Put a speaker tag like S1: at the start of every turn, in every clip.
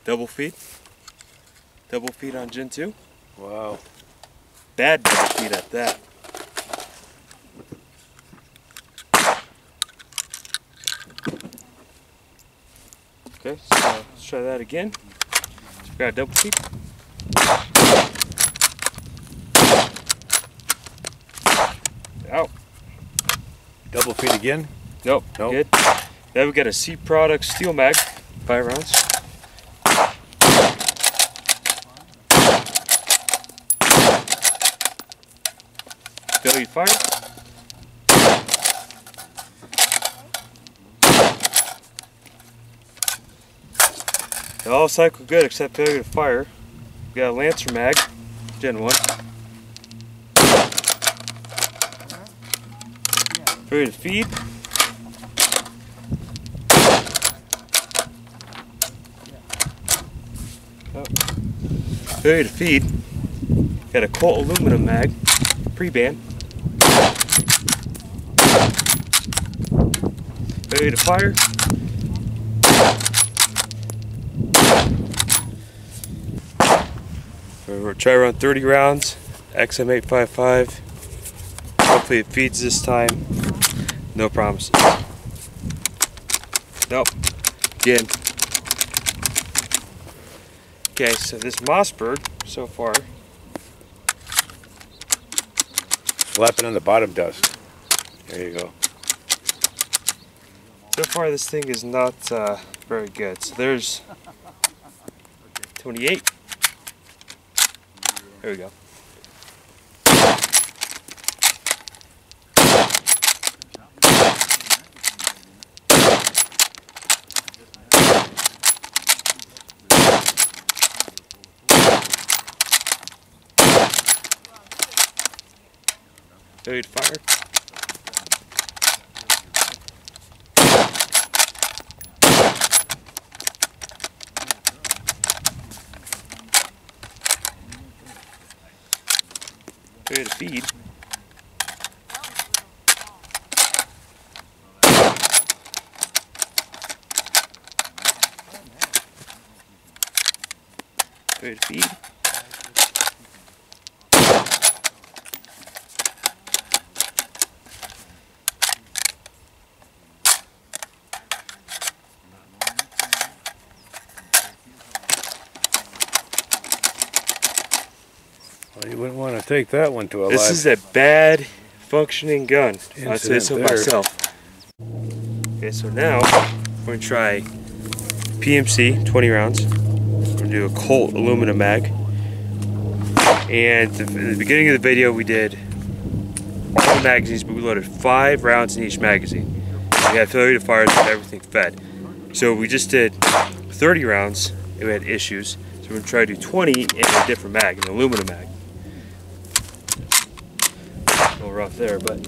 S1: Double feed. Double feed on Gen 2.
S2: Wow.
S1: Bad double feed at that. Okay, so let's try that again. So we got a double feed. Out.
S2: Double feed again?
S1: Nope. Good. Then we got a C product steel mag, 5 rounds. Failure fire. They all cycle good except failure to fire. We got a Lancer mag, Gen 1. Failure to feed. Failure to feed. Got a Colt aluminum mag, pre-band. Failure to fire. We're try to run 30 rounds, XM855. Hopefully it feeds this time. No promises. Nope. Again. Okay, so this Mossberg so far.
S2: Slap it on the bottom dust. There you go.
S1: So far this thing is not very good. So there's 28. There we go. Failure to fire. Failure to feed. Failure to feed.
S2: Well, you wouldn't want to take that one to a
S1: This is a bad functioning gun. I'd say so myself. Okay, so now we're going to try PMC 20 rounds. We're going to do a Colt aluminum mag. And in the beginning of the video we did all the magazines, but we loaded 5 rounds in each magazine. We had failure to fire, so everything fed. So we just did 30 rounds and we had issues. So we're going to try to do 20 in a different mag, an aluminum mag. A little rough there, but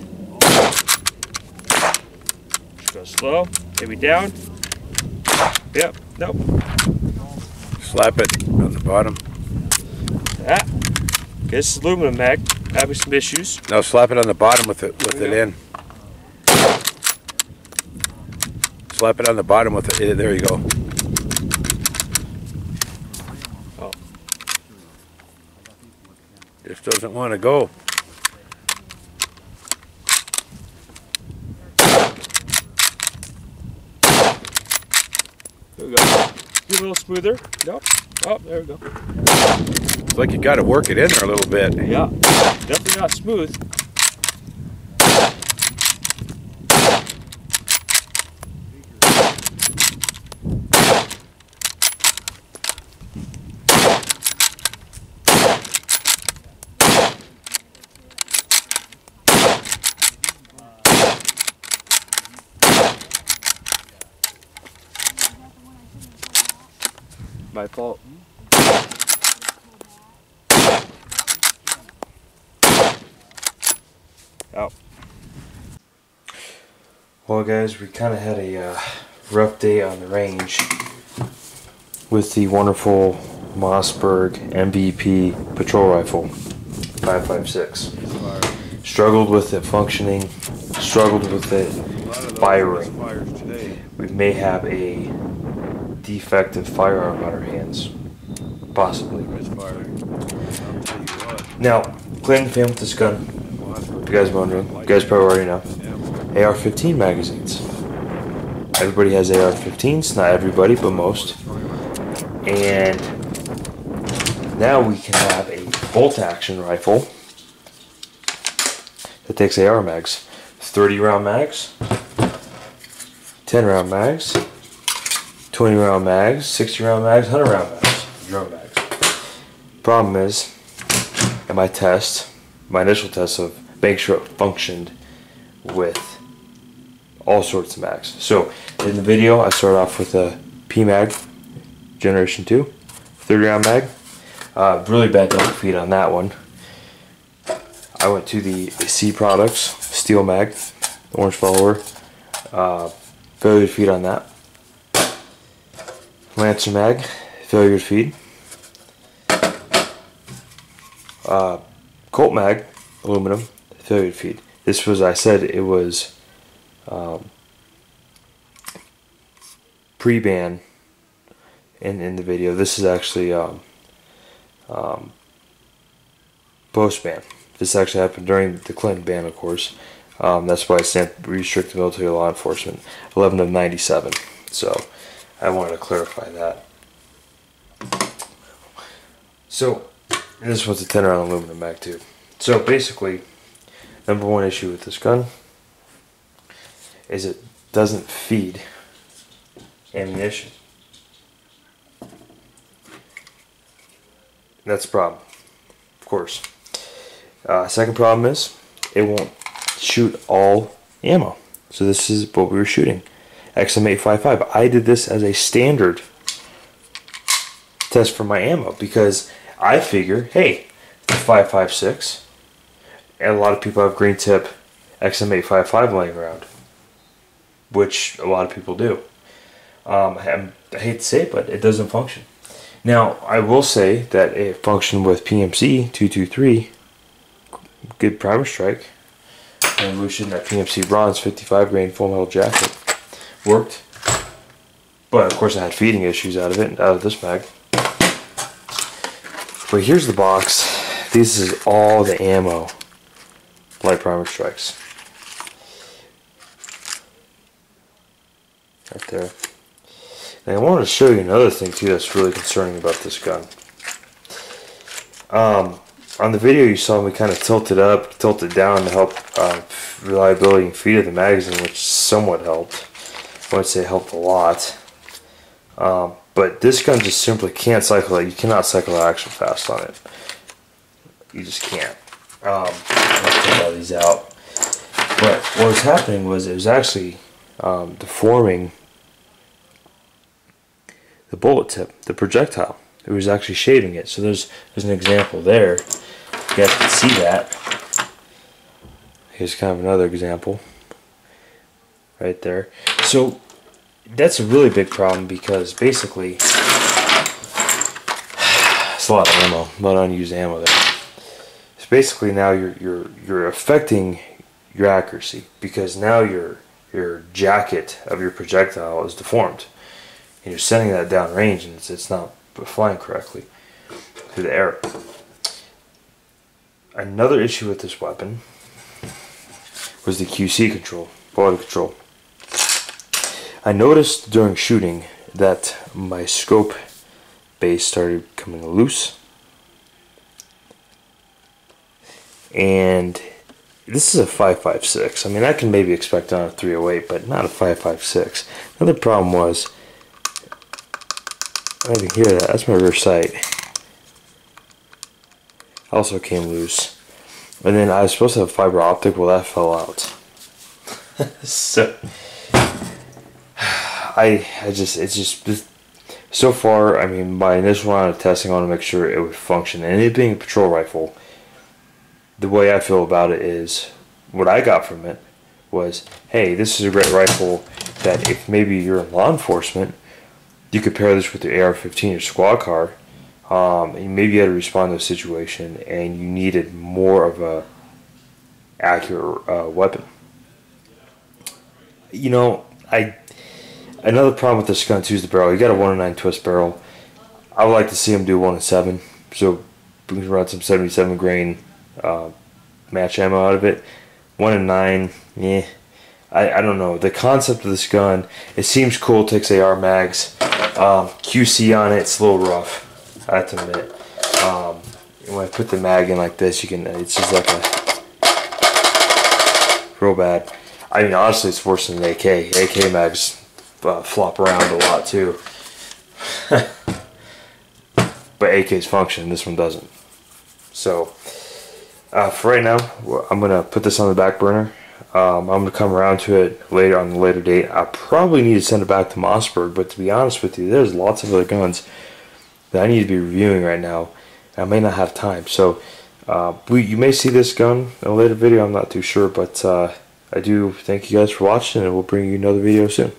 S1: just go slow, maybe down. Yep, nope.
S2: Slap it on the bottom.
S1: That. Okay, this is aluminum mag, having some issues.
S2: Now slap it on the bottom with it in. Slap it on the bottom with it. There you go.
S1: Oh.
S2: Just doesn't want to go.
S1: There we go. Get a little smoother. Nope. Oh, there we go.
S2: It's like you got to work it in there a little bit.
S1: Yeah, definitely not smooth. My fault. Out. Well guys, we kind of had a rough day on the range with the wonderful Mossberg MVP Patrol Rifle 5.56. Struggled with it functioning, struggled with it firing. We may have a defective firearm on our hands. Possibly. Now, Clinton fan with this gun, if you guys are wondering, you guys probably already know, AR-15 magazines. Everybody has AR-15s, not everybody, but most. And now we can have a bolt-action rifle that takes AR mags. 30-round mags, 10-round mags, 20-round mags, 60-round mags, 100-round mags, drum mags. Problem is, in my test, my initial test of making sure it functioned with all sorts of mags. So in the video, I started off with a PMag Generation 2, 30-round mag. Really bad double feed on that one. I went to the C Products Steel Mag, orange follower. Failure to feed on that. Lancer Mag, failure to feed. Colt Mag, aluminum, failure to feed. This was, I said it was pre-ban in the video. This is actually post-ban. This actually happened during the Clinton ban, of course. That's why I stamped restricted military law enforcement, 11 of 97. So I wanted to clarify that. So this was a 10-round aluminum mag too. So basically, number one issue with this gun is it doesn't feed ammunition. That's a problem, of course. Second problem is it won't shoot all ammo. So this is what we were shooting. XM855. I did this as a standard test for my ammo because I figure, hey, the 5.56, and a lot of people have green tip XM855 laying around, which a lot of people do. I hate to say it, but it doesn't function. Now, I will say that it functioned with PMC 223, good primer strike, and we shooting that PMC bronze 55 grain full metal jacket. Worked, but of course I had feeding issues out of this mag. But here's the box. This is all the ammo, light primer strikes. Right there. And I wanted to show you another thing too that's really concerning about this gun. On the video you saw me kind of tilt it up, tilt it down to help reliability and feed of the magazine, which somewhat helped. I wouldn't say it helped a lot. But this gun just simply can't cycle it. You cannot cycle action fast on it. You just can't. Let's take all these out. But what was happening was it was actually deforming the bullet tip, the projectile. It was actually shaving it. So there's an example there. You guys can see that. Here's kind of another example right there. So that's a really big problem because basically it's a lot of ammo, a lot of unused ammo there. So basically now you're affecting your accuracy because now your jacket of your projectile is deformed. And you're sending that down range and it's not flying correctly through the air. Another issue with this weapon was the QC control, quality control. I noticed during shooting that my scope base started coming loose, and this is a 5.56. I mean, I can maybe expect on a 308, but not a 5.56. Another problem was, I can hear that. That's my rear sight. Also came loose, and then I was supposed to have fiber optic. Well, that fell out. So it's just so far. I mean, my initial round of testing, I want to make sure it would function, and it being a patrol rifle, the way I feel about it is, what I got from it was, hey, this is a great rifle that if maybe you're in law enforcement, you could pair this with your AR-15 or squad car, and maybe you had to respond to a situation and you needed more of a accurate weapon. You know, I Another problem with this gun too is the barrel. You got a 1-9 twist barrel. I would like to see them do 1-7, so we can run some 77 grain match ammo out of it. 1-9, yeah. I don't know. The concept of this gun, it seems cool. It takes AR mags. QC on it, it's a little rough, I have to admit. When I put the mag in like this, you can. It's just like a real bad. I mean, honestly, it's worse than the AK. AK mags flop around a lot too. But AK's function, this one doesn't. So, for right now, I'm gonna put this on the back burner. I'm gonna come around to it later on a later date. I probably need to send it back to Mossberg, but to be honest with you, there's lots of other guns that I need to be reviewing right now. I may not have time, so you may see this gun in a later video. I'm not too sure, but I do thank you guys for watching, and we'll bring you another video soon.